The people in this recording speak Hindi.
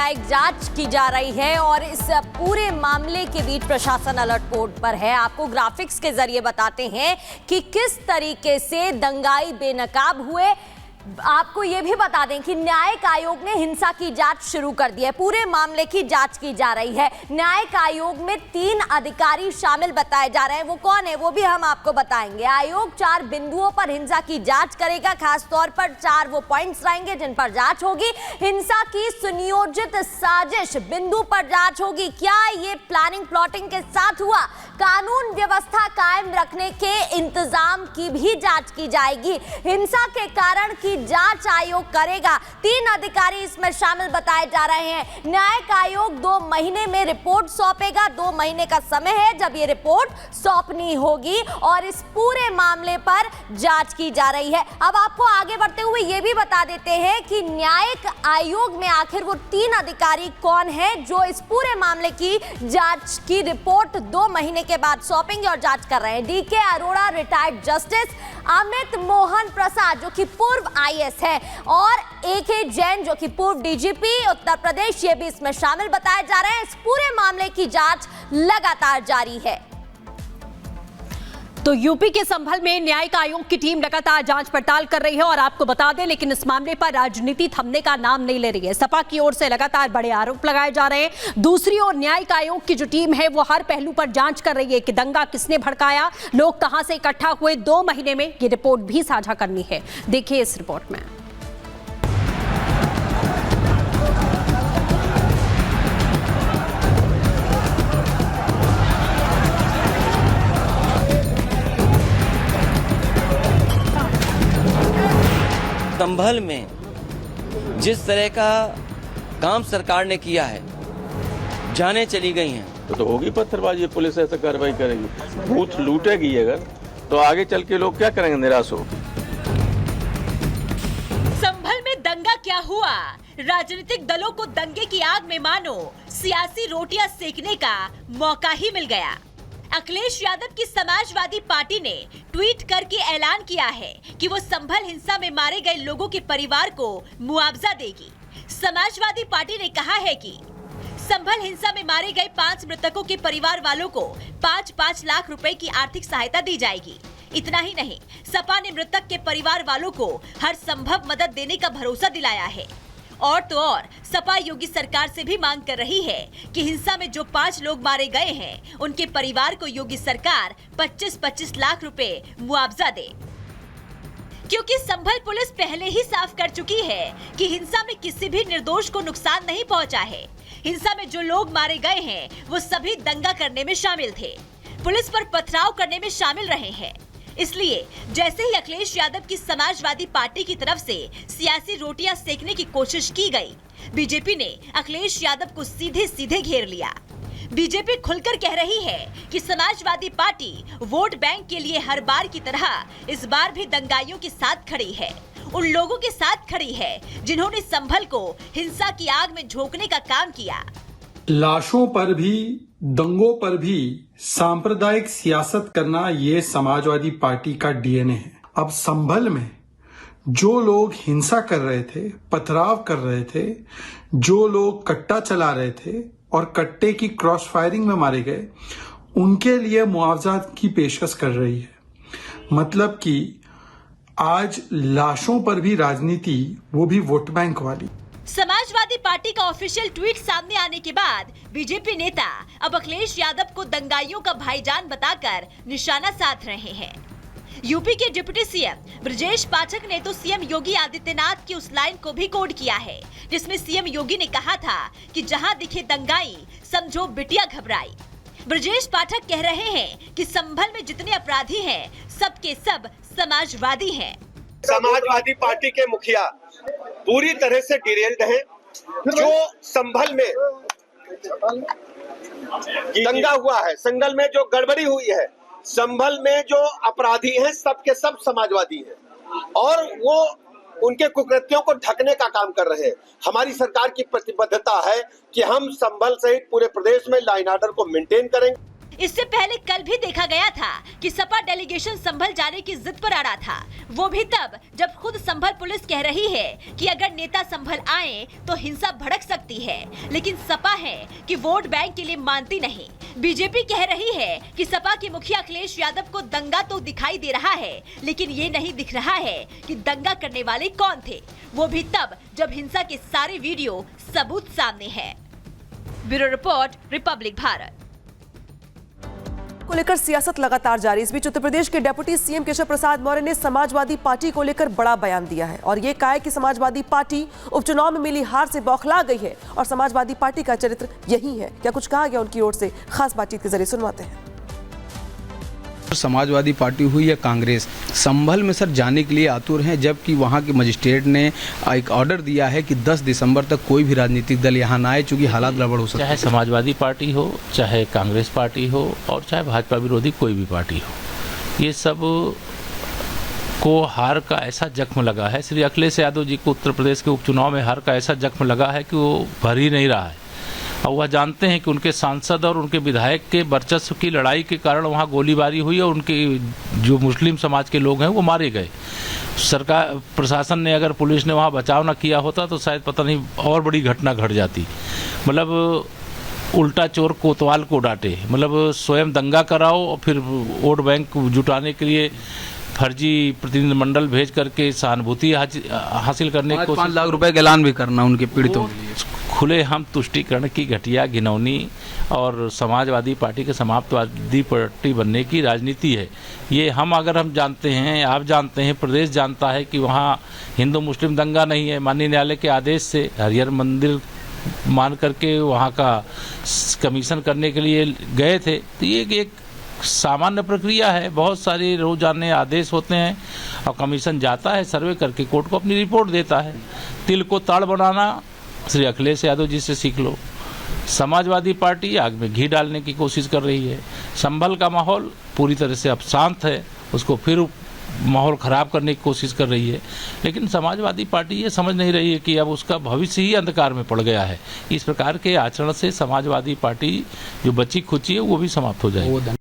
न्यायिक जांच की जा रही है और इस पूरे मामले के बीच प्रशासन अलर्ट मोड पर है। आपको ग्राफिक्स के जरिए बताते हैं कि किस तरीके से दंगाई बेनकाब हुए। आपको यह भी बता दें कि न्यायिक आयोग ने हिंसा की जांच शुरू कर दी है। पूरे मामले की जांच की जा रही है। न्यायिक आयोग में 3 अधिकारी शामिल बताए जा रहे हैं। वो कौन है वो भी हम आपको बताएंगे। आयोग 4 बिंदुओं पर हिंसा की जांच करेगा। खास तौर पर 4 वो पॉइंट्स रहेंगे जिन पर जांच होगी। हिंसा की सुनियोजित साजिश बिंदु पर जांच होगी। क्या ये प्लानिंग प्लॉटिंग के साथ हुआ? कानून व्यवस्था कायम रखने के इंतजाम की भी जांच की जाएगी। हिंसा के कारण की जांच आयोग करेगा। 3 अधिकारी इसमें शामिल बताए जा रहे हैं। न्यायिक आयोग 2 महीने में रिपोर्ट सौंपेगा। 2 महीने का समय है जब ये रिपोर्ट सौंपनी होगी और इस पूरे मामले पर जांच की जा रही है। अब आपको आगे बढ़ते हुए ये भी बता देते हैं कि न्यायिक आयोग में आखिर वो 3 अधिकारी कौन है जो इस पूरे मामले की जांच की रिपोर्ट 2 महीने के बाद सौंपेंगे और जांच कर रहे हैं। DK Arora retired justice, Amit Mohan Prasad जो कि पूर्व आईएएस है और एके जैन जो कि पूर्व डीजीपी उत्तर प्रदेश, ये भी इसमें शामिल बताए जा रहे हैं। इस पूरे मामले की जांच लगातार जारी है। तो यूपी के संभल में न्यायिक आयोग की टीम लगातार जांच पड़ताल कर रही है और आपको बता दें, लेकिन इस मामले पर राजनीति थमने का नाम नहीं ले रही है। सपा की ओर से लगातार बड़े आरोप लगाए जा रहे हैं। दूसरी ओर न्यायिक आयोग की जो टीम है वो हर पहलू पर जांच कर रही है कि दंगा किसने भड़काया, लोग कहां से इकट्ठा हुए। 2 महीने में ये रिपोर्ट भी साझा करनी है। देखिए इस रिपोर्ट में। संभल में जिस तरह का काम सरकार ने किया है, जानें चली गई हैं। तो होगी पत्थरबाजी, पुलिस ऐसा कार्रवाई करेगी। बूथ लूटेगी अगर तो आगे चल के लोग क्या करेंगे, निराश हो। संभल में दंगा क्या हुआ? राजनीतिक दलों को दंगे की आग में मानो सियासी रोटियां सेकने का मौका ही मिल गया। अखिलेश यादव की समाजवादी पार्टी ने ट्वीट करके ऐलान किया है कि वो संभल हिंसा में मारे गए लोगों के परिवार को मुआवजा देगी। समाजवादी पार्टी ने कहा है कि संभल हिंसा में मारे गए 5 मृतकों के परिवार वालों को 5-5 लाख रुपए की आर्थिक सहायता दी जाएगी। इतना ही नहीं, सपा ने मृतक के परिवार वालों को हर संभव मदद देने का भरोसा दिलाया है। और तो और सपा योगी सरकार से भी मांग कर रही है कि हिंसा में जो 5 लोग मारे गए हैं उनके परिवार को योगी सरकार 25-25 लाख रुपए मुआवजा दे। क्योंकि संभल पुलिस पहले ही साफ कर चुकी है कि हिंसा में किसी भी निर्दोष को नुकसान नहीं पहुंचा है। हिंसा में जो लोग मारे गए हैं वो सभी दंगा करने में शामिल थे, पुलिस पर पथराव करने में शामिल रहे हैं। इसलिए जैसे ही अखिलेश यादव की समाजवादी पार्टी की तरफ से सियासी रोटियां सेकने की कोशिश की गई, बीजेपी ने अखिलेश यादव को सीधे सीधे घेर लिया। बीजेपी खुलकर कह रही है कि समाजवादी पार्टी वोट बैंक के लिए हर बार की तरह इस बार भी दंगाइयों के साथ खड़ी है, उन लोगों के साथ खड़ी है जिन्होंने संभल को हिंसा की आग में झोंकने का काम किया। लाशों पर भी, दंगों पर भी सांप्रदायिक सियासत करना ये समाजवादी पार्टी का डीएनए है। अब संभल में जो लोग हिंसा कर रहे थे, पथराव कर रहे थे, जो लोग कट्टा चला रहे थे और कट्टे की क्रॉस फायरिंग में मारे गए, उनके लिए मुआवजा की पेशकश कर रही है। मतलब कि आज लाशों पर भी राजनीति, वो भी वोट बैंक वाली। समाजवादी पार्टी का ऑफिशियल ट्वीट सामने आने के बाद बीजेपी नेता अब अखिलेश यादव को दंगाइयों का भाईजान बताकर निशाना साध रहे हैं। यूपी के डिप्टी सीएम ब्रजेश पाठक ने तो सीएम योगी आदित्यनाथ की उस लाइन को भी कोड किया है जिसमें सीएम योगी ने कहा था कि जहां दिखे दंगाई समझो बिटिया घबराई। ब्रजेश पाठक कह रहे हैं कि संभल में जितने अपराधी हैं सबके सब समाजवादी हैं। समाजवादी पार्टी के मुखिया पूरी तरह से डिरेल्ड हैं। जो संभल में दंगा हुआ है, संभल में जो गड़बड़ी हुई है, संभल में जो अपराधी हैं सबके सब समाजवादी हैं और वो उनके कुकृत्यों को ढकने का काम कर रहे हैं। हमारी सरकार की प्रतिबद्धता है कि हम संभल सहित पूरे प्रदेश में लॉ एंड ऑर्डर को मेंटेन करेंगे। इससे पहले कल भी देखा गया था कि सपा डेलीगेशन संभल जाने की जिद पर अड़ा था, वो भी तब जब खुद संभल पुलिस कह रही है कि अगर नेता संभल आए तो हिंसा भड़क सकती है, लेकिन सपा है कि वोट बैंक के लिए मानती नहीं। बीजेपी कह रही है कि सपा के मुखिया अखिलेश यादव को दंगा तो दिखाई दे रहा है, लेकिन ये नहीं दिख रहा है कि दंगा करने वाले कौन थे, वो भी तब जब हिंसा के सारे वीडियो सबूत सामने है। Bureau report, Republic Bharat. को लेकर सियासत लगातार जारी। इस बीच उत्तर प्रदेश के डिप्टी सीएम केशव प्रसाद मौर्य ने समाजवादी पार्टी को लेकर बड़ा बयान दिया है और ये कहा है कि समाजवादी पार्टी उपचुनाव में मिली हार से बौखला गई है और समाजवादी पार्टी का चरित्र यही है। क्या कुछ कहा गया उनकी ओर से, खास बातचीत के जरिए सुनवाते हैं। समाजवादी पार्टी हुई या कांग्रेस, संभल में सर जाने के लिए आतुर हैं, जबकि वहां के मजिस्ट्रेट ने एक ऑर्डर दिया है कि 10 दिसंबर तक कोई भी राजनीतिक दल यहां ना आए, चूंकि हालात गड़बड़ हो सकते हैं। चाहे समाजवादी पार्टी हो, चाहे कांग्रेस पार्टी हो और चाहे भाजपा विरोधी कोई भी पार्टी हो, ये सब को हार का ऐसा जख्म लगा है। श्री अखिलेश यादव जी को उत्तर प्रदेश के उपचुनाव में हार का ऐसा जख्म लगा है कि वो भर ही नहीं रहा है और वह जानते हैं कि उनके सांसद और उनके विधायक के वर्चस्व की लड़ाई के कारण वहाँ गोलीबारी हुई और उनके जो मुस्लिम समाज के लोग हैं वो मारे गए। सरकार प्रशासन ने, अगर पुलिस ने वहाँ बचाव न किया होता तो शायद पता नहीं और बड़ी घटना घट जाती। मतलब उल्टा चोर कोतवाल को डांटे, मतलब स्वयं दंगा कराओ और फिर वोट बैंक जुटाने के लिए फर्जी प्रतिनिधिमंडल भेज करके सहानुभूति हासिल करने की कोशिश। 5 लाख रुपए का ऐलान भी करना उनके पीड़ितों के लिए। खुले हम तुष्टीकरण की घटिया, घिनौनी और समाजवादी पार्टी के समाप्तवादी पार्टी बनने की राजनीति है ये। हम जानते हैं, आप जानते हैं, प्रदेश जानता है कि वहाँ हिंदू मुस्लिम दंगा नहीं है। माननीय न्यायालय के आदेश से हरिहर मंदिर मान करके वहाँ का कमीशन करने के लिए गए थे, तो ये एक सामान्य प्रक्रिया है। बहुत सारे रोजाना आदेश होते हैं और कमीशन जाता है, सर्वे करके कोर्ट को अपनी रिपोर्ट देता है। तिल को ताड़ बनाना श्री अखिलेश यादव जी से सीख लो। समाजवादी पार्टी आग में घी डालने की कोशिश कर रही है। संभल का माहौल पूरी तरह से अब शांत है, उसको फिर माहौल ख़राब करने की कोशिश कर रही है, लेकिन समाजवादी पार्टी ये समझ नहीं रही है कि अब उसका भविष्य ही अंधकार में पड़ गया है। इस प्रकार के आचरण से समाजवादी पार्टी जो बची खुची है वो भी समाप्त हो जाएगी।